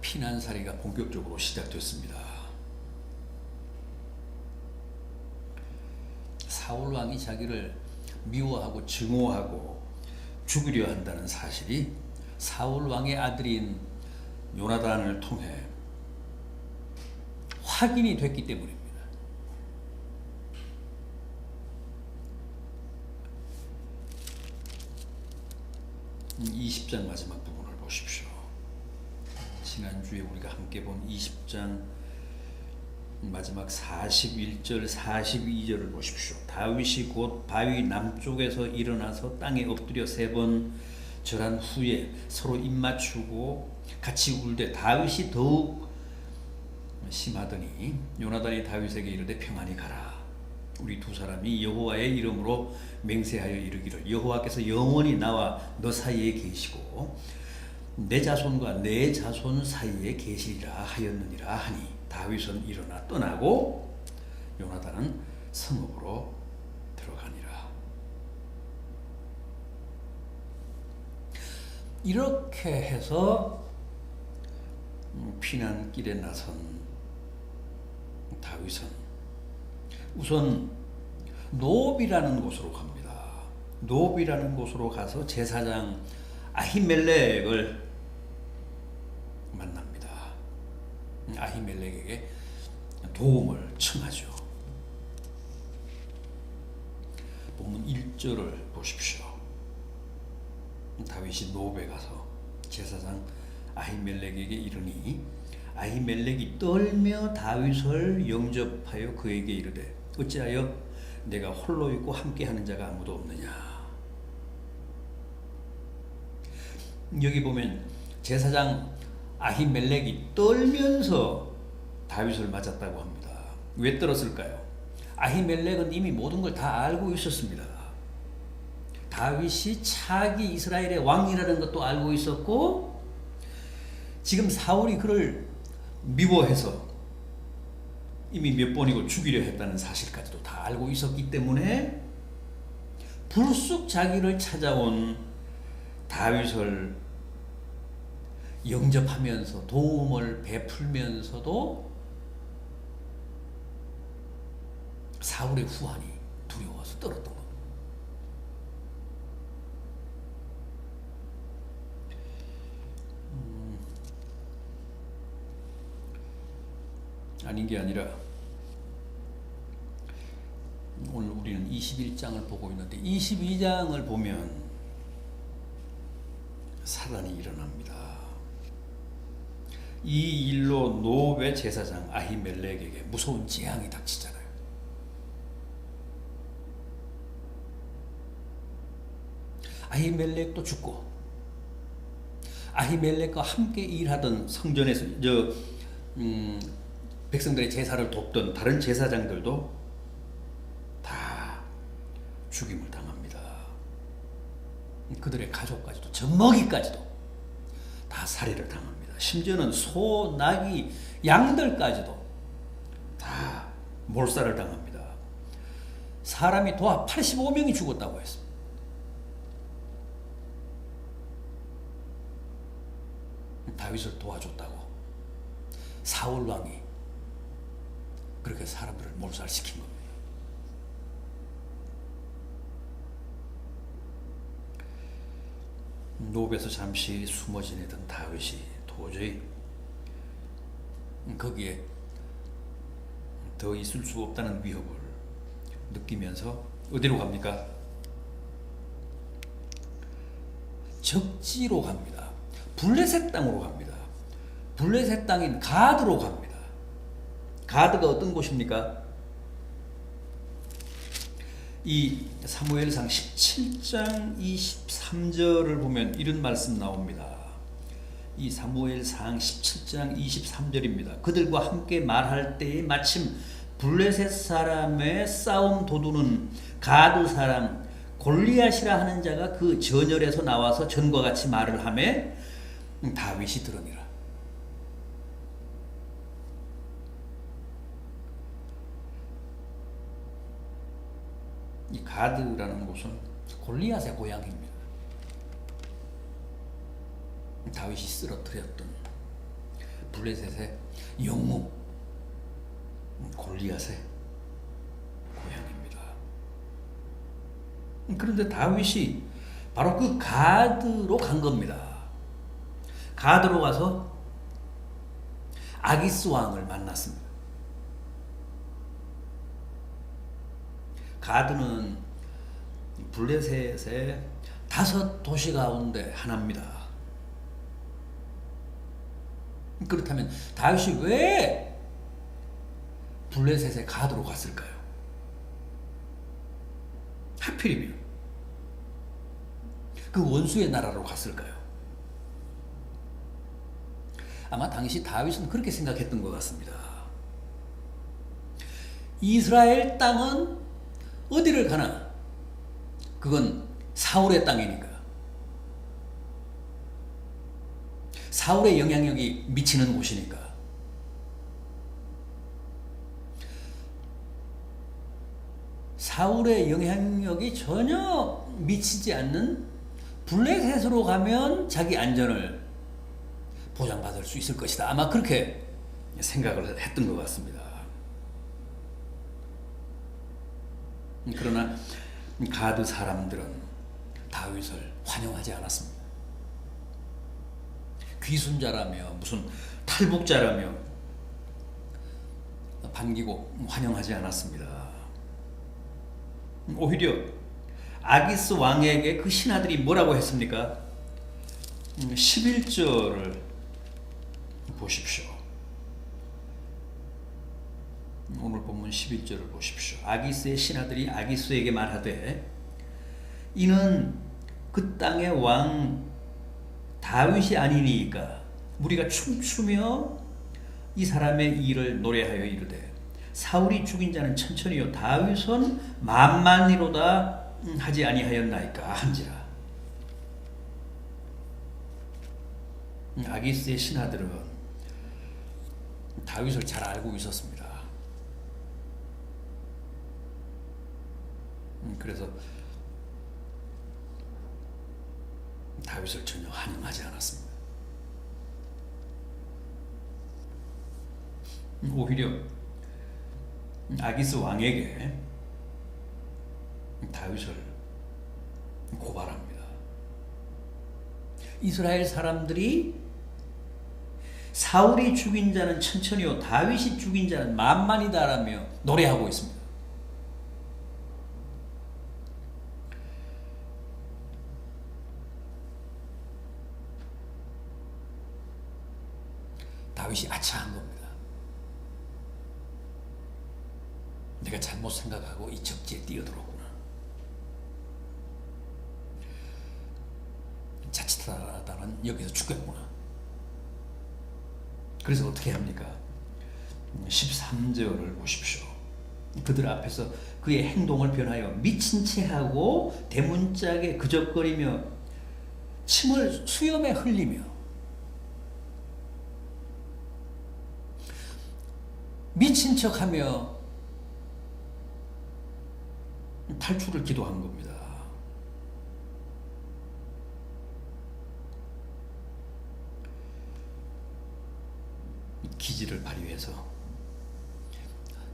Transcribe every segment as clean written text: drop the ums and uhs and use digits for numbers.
피난살이가 본격적으로 시작됐습니다. 사울 왕이 자기를 미워하고 증오하고 죽이려 한다는 사실이 사울 왕의 아들인 요나단을 통해 확인이 됐기 때문입니다. 20장 마지막 부분을 보십시오. 지난주에 우리가 함께 본 20장 마지막 41절 42절을 보십시오. 다윗이 곧 바위 남쪽에서 일어나서 땅에 엎드려 3번 절한 후에 서로 입맞추고 같이 울되 다윗이 더욱 심하더니 요나단이 다윗에게 이르되 평안히 가라. 우리 두 사람이 여호와의 이름으로 맹세하여 이르기를 여호와께서 영원히 나와 너 사이에 계시고 내 자손과 내 자손 사이에 계시리라 하였느니라 하니 다윗은 일어나 떠나고 요나단은 성읍으로 들어가니라. 이렇게 해서 피난길에 나선 다윗은 우선 노비라는 곳으로 갑니다. 노비라는 곳으로 가서 제사장 아히멜렉을 만납니다. 아히멜렉에게 도움을 청하죠. 본문 1절을 보십시오. 다윗이 노베 가서 제사장 아히멜렉에게 이르니 아히멜렉이 떨며 다윗을 영접하여 그에게 이르되 어찌하여 내가 홀로 있고 함께하는 자가 아무도 없느냐. 여기 보면 제사장 아히멜렉이 떨면서 다윗을 맞았다고 합니다. 왜 떨었을까요? 아히멜렉은 이미 모든 걸 다 알고 있었습니다. 다윗이 차기 이스라엘의 왕이라는 것도 알고 있었고 지금 사울이 그를 미워해서 이미 몇 번이고 죽이려 했다는 사실까지도 다 알고 있었기 때문에 불쑥 자기를 찾아온 다윗을 영접하면서 도움을 베풀면서도 사울의 후환이 두려워서 떨었던 겁니다. 아닌 게 아니라 오늘 우리는 21장을 보고 있는데 22장을 보면 사단이 일어납니다. 이 일로 노베 제사장 아히멜렉에게 무서운 재앙이 닥치잖아요. 아히멜렉도 죽고 아히멜렉과 함께 일하던 성전에서 백성들의 제사를 돕던 다른 제사장들도 다 죽임을 당합니다. 그들의 가족까지도 젖먹이까지도 다 살해를 당합니다. 심지어는 소, 나귀, 양들까지도 다 몰살을 당합니다. 사람이 도합 85명이 죽었다고 했습니다. 다윗을 도와줬다고 사울 왕이 그렇게 사람들을 몰살시킨 겁니다. 노베에서 잠시 숨어 지내던 다윗이 도저히 거기에 더 있을 수 없다는 위협을 느끼면서 어디로 갑니까? 적지로 갑니다. 블레셋 땅으로 갑니다. 블레셋 땅인 가드로 갑니다. 가드가 어떤 곳입니까? 이 사무엘상 17장 23절을 보면 이런 말씀 나옵니다. 이 사무엘상 17장 23절입니다. 그들과 함께 말할 때에 마침 블레셋 사람의 싸움 도두는 가드 사람 골리앗이라 하는 자가 그 전열에서 나와서 전과 같이 말을 하며 다윗이 들으니라. 이 가드라는 곳은 골리앗의 고향입니다. 다윗이 쓰러뜨렸던 블레셋의 영웅 골리앗의 고향입니다. 그런데 다윗이 바로 그 가드로 간 겁니다. 가드로 가서 아기스 왕을 만났습니다. 가드는 블레셋의 5도시 가운데 하나입니다. 그렇다면 다윗이 왜 블레셋의 가드로 갔을까요? 하필이면 그 원수의 나라로 갔을까요? 아마 당시 다윗은 그렇게 생각했던 것 같습니다. 이스라엘 땅은 어디를 가나 그건 사울의 땅이니까, 사울의 영향력이 미치는 곳이니까, 사울의 영향력이 전혀 미치지 않는 블레셋으로 가면 자기 안전을 보장받을 수 있을 것이다. 아마 그렇게 생각을 했던 것 같습니다. 그러나 가드 사람들은 다윗을 환영하지 않았습니다. 귀순자라며 무슨 탈북자라며 반기고 환영하지 않았습니다. 오히려 아기스 왕에게 그 신하들이 뭐라고 했습니까? 11절을 보십시오. 오늘 본문 11절을 보십시오. 아기스의 신하들이 아기스에게 말하되 이는 그 땅의 왕 다윗이 아니니까 우리가 춤추며 이 사람의 일을 노래하여 이르되 사울이 죽인 자는 천천히요 다윗은 만만히로다 하지 아니하였나이까 한지라. 아기스의 신하들은 다윗을 잘 알고 있었습니다. 그래서 다윗을 전혀 환영하지 않았습니다. 오히려 아기스 왕에게 다윗을 고발합니다. 이스라엘 사람들이 사울이 죽인 자는 천천히요 다윗이 죽인 자는 만만이다라며 노래하고 있습니다. 다윗이 아차한 겁니다. 내가 잘못 생각하고 이 적지에 뛰어들었구나. 자칫하다는 여기서 죽겠구나. 그래서 어떻게 합니까? 13절을 보십시오. 그들 앞에서 그의 행동을 변하여 미친 체하고 대문짝에 그적거리며 침을 수염에 흘리며 미친 척하며 탈출을 기도한 겁니다. 기지를 발휘해서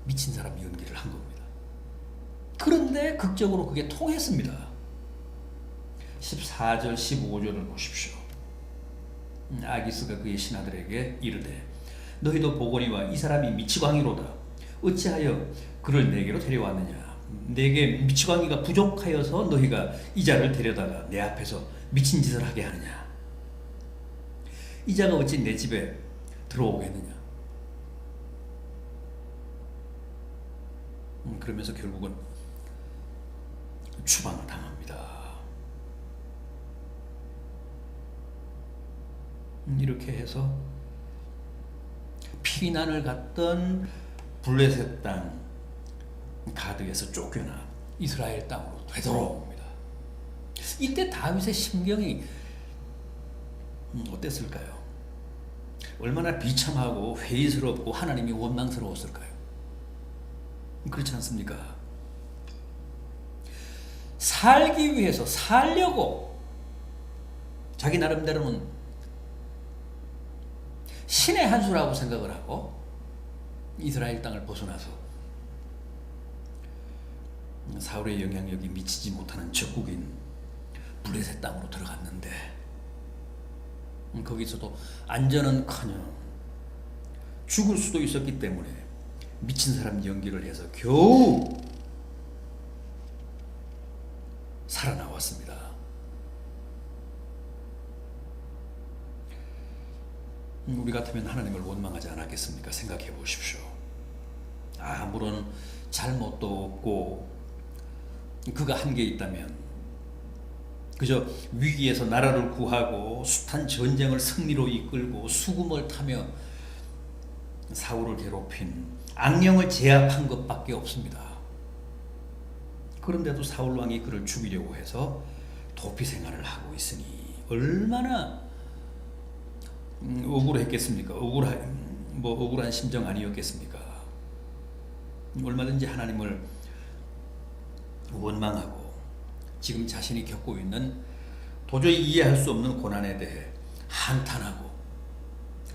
미친 사람 연기를 한 겁니다. 그런데 극적으로 그게 통했습니다. 14절 15절을 보십시오. 아기스가 그의 신하들에게 이르되 너희도 보거니와 이 사람이 미치광이로다. 어찌하여 그를 내게로 데려왔느냐? 내게 미치광이가 부족하여서 너희가 이 자를 데려다가 내 앞에서 미친 짓을 하게 하느냐? 이 자가 어찌 내 집에 들어오겠느냐? 그러면서 결국은 추방을 당합니다. 이렇게 해서 피난을 갔던 블레셋 땅 가드에서 쫓겨나 이스라엘 땅으로 되돌아옵니다. 이때 다윗의 심경이 어땠을까요? 얼마나 비참하고 회의스럽고 하나님이 원망스러웠을까요? 그렇지 않습니까? 살기 위해서 살려고 자기 나름대로는 신의 한 수라고 생각을 하고 이스라엘 땅을 벗어나서 사울의 영향력이 미치지 못하는 적국인 블레셋 땅으로 들어갔는데 거기서도 안전은커녕 죽을 수도 있었기 때문에 미친 사람 연기를 해서 겨우 살아나왔습니다. 우리 같으면 하나님을 원망하지 않았겠습니까? 생각해 보십시오. 아무런 잘못도 없고 그가 한 게 있다면 그저 위기에서 나라를 구하고 숱한 전쟁을 승리로 이끌고 수금을 타며 사울을 괴롭힌 악령을 제압한 것밖에 없습니다. 그런데도 사울 왕이 그를 죽이려고 해서 도피 생활을 하고 있으니 얼마나 억울했겠습니까? 억울한 심정 아니었겠습니까? 얼마든지 하나님을 원망하고 지금 자신이 겪고 있는 도저히 이해할 수 없는 고난에 대해 한탄하고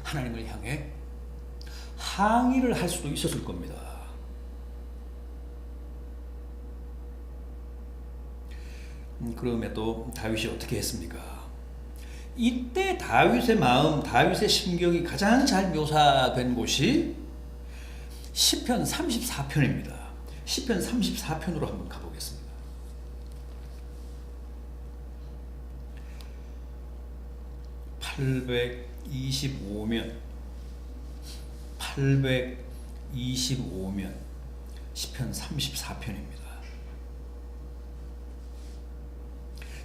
하나님을 향해 항의를 할 수도 있었을 겁니다. 그럼에도 다윗이 어떻게 했습니까? 이때 다윗의 마음, 다윗의 심경이 가장 잘 묘사된 곳이 시편 34편입니다. 시편 34편으로 한번 가보겠습니다. (825면) 시편 34편입니다.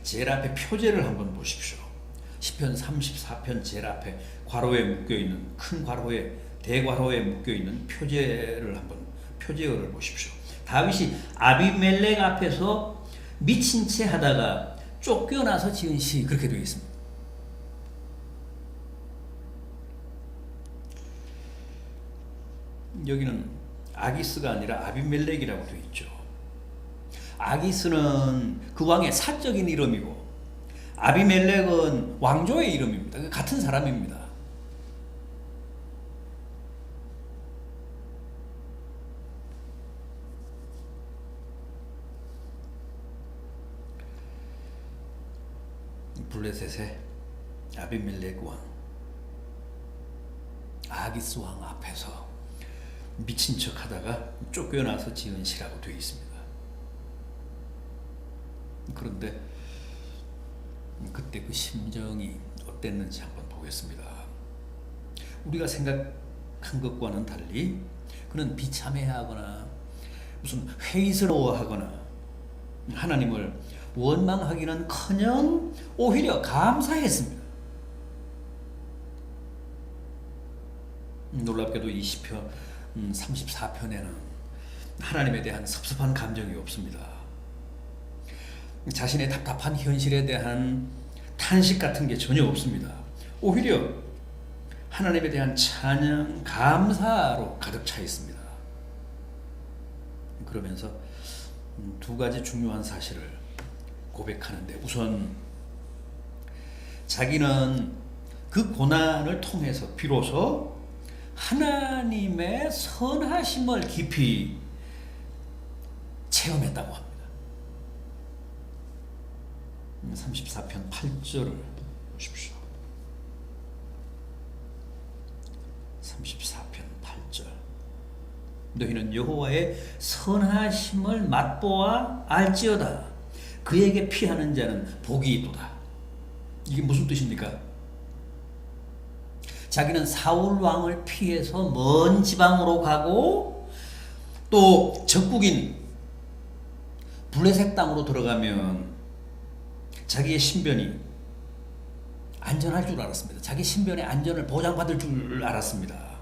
제일 앞에 표제를 한번 보십시오. 시편 34편 제일 앞에 괄호에 묶여있는 큰 괄호에 대괄호에 묶여있는 표제어를 보십시오. 다윗이 아비멜렉 앞에서 미친 채 하다가 쫓겨나서 지은 시 그렇게 되어 있습니다. 여기는 아기스가 아니라 아비멜렉이라고 되어 있죠. 아기스는 그 왕의 사적인 이름이고 아비멜렉은 왕조의 이름입니다. 같은 사람입니다. 블레셋의 아비멜렉 왕, 아기스 왕 앞에서 미친 척 하다가 쫓겨나서 지은 시라고 되어 있습니다. 그런데 그때 그 심정이 어땠는지 한번 보겠습니다. 우리가 생각한 것과는 달리 그는 비참해하거나 무슨 회의스러워하거나 하나님을 원망하기는커녕 오히려 감사했습니다. 놀랍게도 이 시편 34편에는 하나님에 대한 섭섭한 감정이 없습니다. 자신의 답답한 현실에 대한 탄식 같은 게 전혀 없습니다. 오히려 하나님에 대한 찬양, 감사로 가득 차 있습니다. 그러면서 두 가지 중요한 사실을 고백하는데, 우선 자기는 그 고난을 통해서 비로소 하나님의 선하심을 깊이 체험했다고 합니다. 34편 8절을 보십시오. 34편 8절. 너희는 여호와의 선하심을 맛보아 알지어다. 그에게 피하는 자는 복이 있도다. 이게 무슨 뜻입니까? 자기는 사울 왕을 피해서 먼 지방으로 가고 또 적국인 블레셋 땅으로 들어가면 자기의 신변이 안전할 줄 알았습니다. 자기 신변의 안전을 보장받을 줄 알았습니다.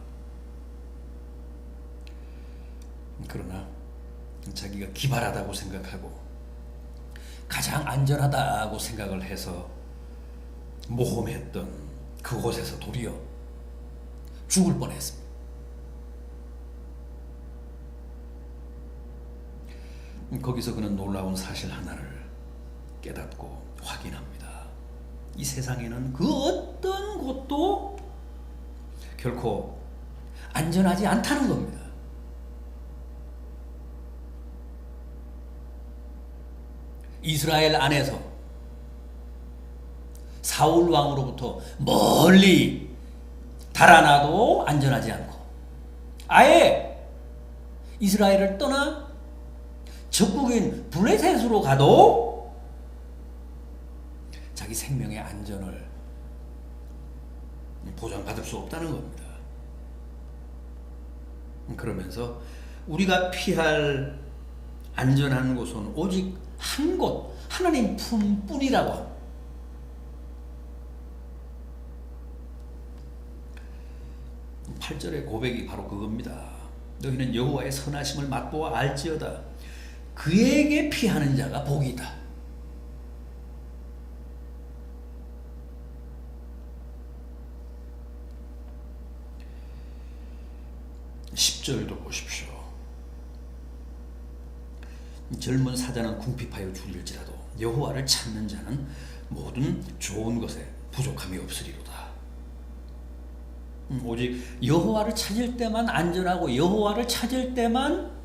그러나 자기가 기발하다고 생각하고 가장 안전하다고 생각을 해서 모험했던 그곳에서 도리어 죽을 뻔했습니다. 거기서 그는 놀라운 사실 하나를 깨닫고 확인합니다. 이 세상에는 그 어떤 곳도 결코 안전하지 않다는 겁니다. 이스라엘 안에서 사울 왕으로부터 멀리 달아나도 안전하지 않고 아예 이스라엘을 떠나 적국인 블레셋으로 가도 자기 생명의 안전을 보장받을 수 없다는 겁니다. 그러면서 우리가 피할 안전한 곳은 오직 한 곳, 하나님 품뿐이라고 합니다. 팔 절의 고백이 바로 그겁니다. 너희는 여호와의 선하심을 맛보아 알지어다. 그에게 피하는 자가 복이다. 10절도 보십시오. 젊은 사자는 궁핍하여 죽을지라도 여호와를 찾는 자는 모든 좋은 것에 부족함이 없으리로다. 오직 여호와를 찾을 때만 안전하고 여호와를 찾을 때만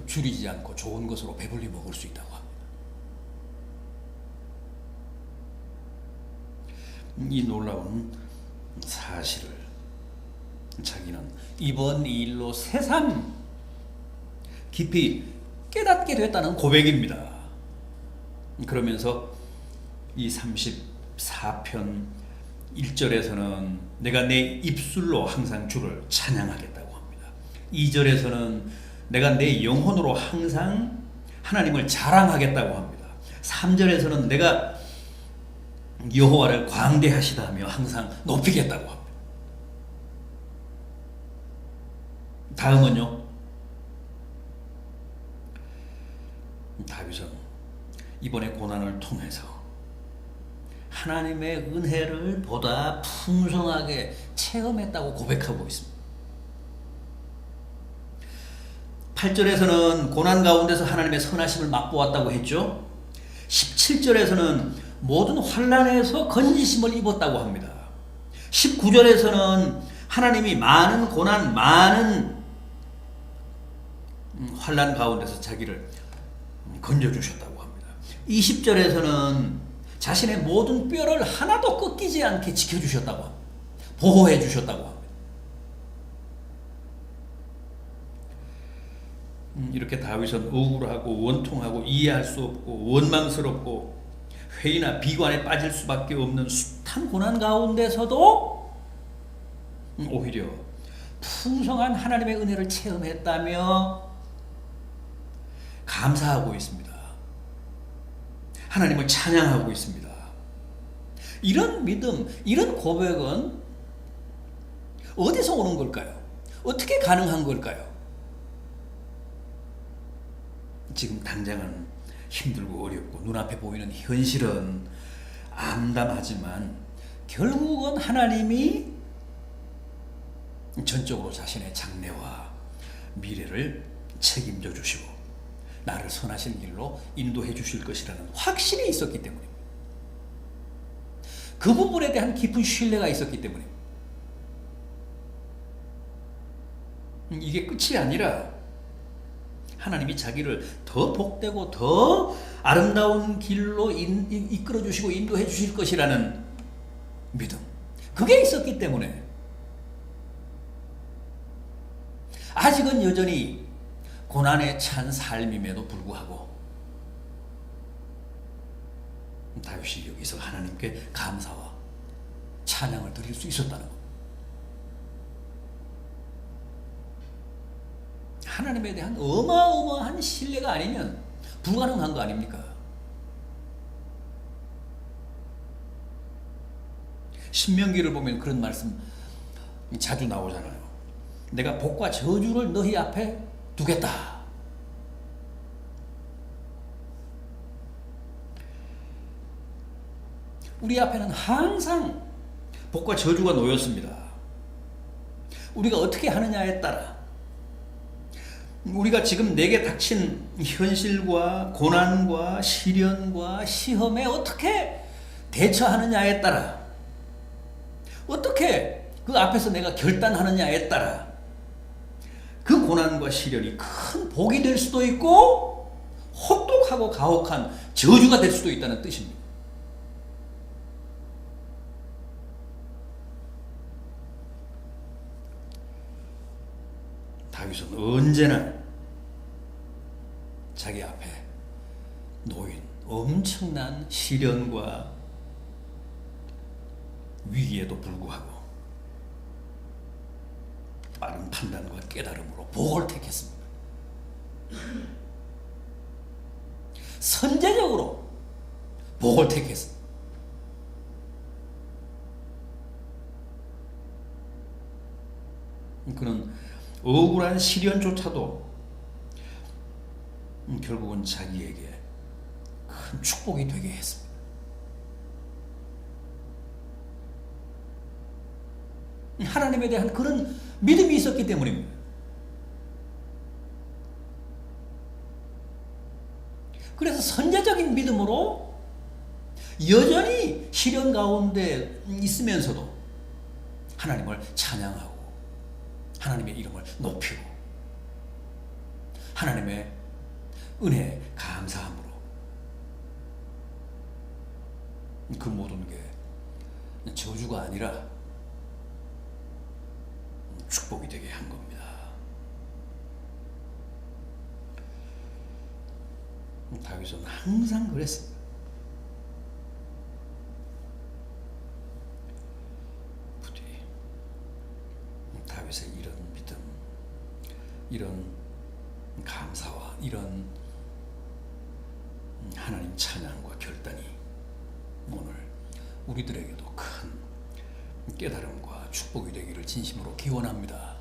줄이지 않고 좋은 것으로 배불리 먹을 수 있다고 합니다. 이 놀라운 사실을 자기는 이번 일로 새삼 깊이 깨닫게 됐다는 고백입니다. 그러면서 이 34편 1절에서는 내가 내 입술로 항상 주를 찬양하겠다고 합니다. 2절에서는 내가 내 영혼으로 항상 하나님을 자랑하겠다고 합니다. 3절에서는 내가 여호와를 광대하시다 하며 항상 높이겠다고 합니다. 다음은요, 다윗은 이번에 고난을 통해서 하나님의 은혜를 보다 풍성하게 체험했다고 고백하고 있습니다. 8절에서는 고난 가운데서 하나님의 선하심을 맛보았다고 했죠. 17절에서는 모든 환난에서 건지심을 입었다고 합니다. 19절에서는 하나님이 많은 고난, 많은 환난 가운데서 자기를 건져주셨다고 합니다. 20절에서는 자신의 모든 뼈를 하나도 꺾이지 않게 지켜주셨다고 합니다. 보호해 주셨다고 합니다. 이렇게 다윗은 억울하고 원통하고 이해할 수 없고 원망스럽고 회의나 비관에 빠질 수밖에 없는 숱한 고난 가운데서도 오히려 풍성한 하나님의 은혜를 체험했다며 감사하고 있습니다. 하나님을 찬양하고 있습니다. 이런 믿음, 이런 고백은 어디서 오는 걸까요? 어떻게 가능한 걸까요? 지금 당장은 힘들고 어렵고 눈앞에 보이는 현실은 암담하지만 결국은 하나님이 전적으로 자신의 장래와 미래를 책임져 주시고 나를 선하신 길로 인도해 주실 것이라는 확신이 있었기 때문입니다. 그 부분에 대한 깊은 신뢰가 있었기 때문입니다. 이게 끝이 아니라 하나님이 자기를 더 복되고 더 아름다운 길로 이끌어 주시고 인도해 주실 것이라는 믿음, 그게 있었기 때문에 아직은 여전히 고난에 찬 삶임에도 불구하고 다윗이 여기서 하나님께 감사와 찬양을 드릴 수 있었다는 것. 하나님에 대한 어마어마한 신뢰가 아니면 불가능한 거 아닙니까? 신명기를 보면 그런 말씀 자주 나오잖아요. 내가 복과 저주를 너희 앞에 두겠다. 우리 앞에는 항상 복과 저주가 놓였습니다. 우리가 어떻게 하느냐에 따라 우리가 지금 내게 닥친 현실과 고난과 시련과 시험에 어떻게 대처하느냐에 따라 어떻게 그 앞에서 내가 결단하느냐에 따라 그 고난과 시련이 큰 복이 될 수도 있고 혹독하고 가혹한 저주가 될 수도 있다는 뜻입니다. 다윗은 언제나 자기 앞에 놓인 엄청난 시련과 위기에도 불구하고 빠른 판단과 깨달음으로 복을 택했습니다. 선제적으로 복을 택했습니다. 그는 억울한 시련조차도 결국은 자기에게 큰 축복이 되게 했습니다. 하나님에 대한 그런 믿음이 있었기 때문입니다. 그래서 선제적인 믿음으로 여전히 시련 가운데 있으면서도 하나님을 찬양하고 하나님의 이름을 높이고 하나님의 은혜에 감사함으로 그 모든 게 저주가 아니라 축복이 되게 한 겁니다. 다윗은 항상 그랬습니다. 부디 다윗의 이런 믿음, 이런 감사와 이런 하나님 찬양과 결단이 오늘 우리들에게도 큰 깨달음과 축복이 되기를 진심으로 기원합니다.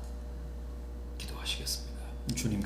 기도하시겠습니다. 주님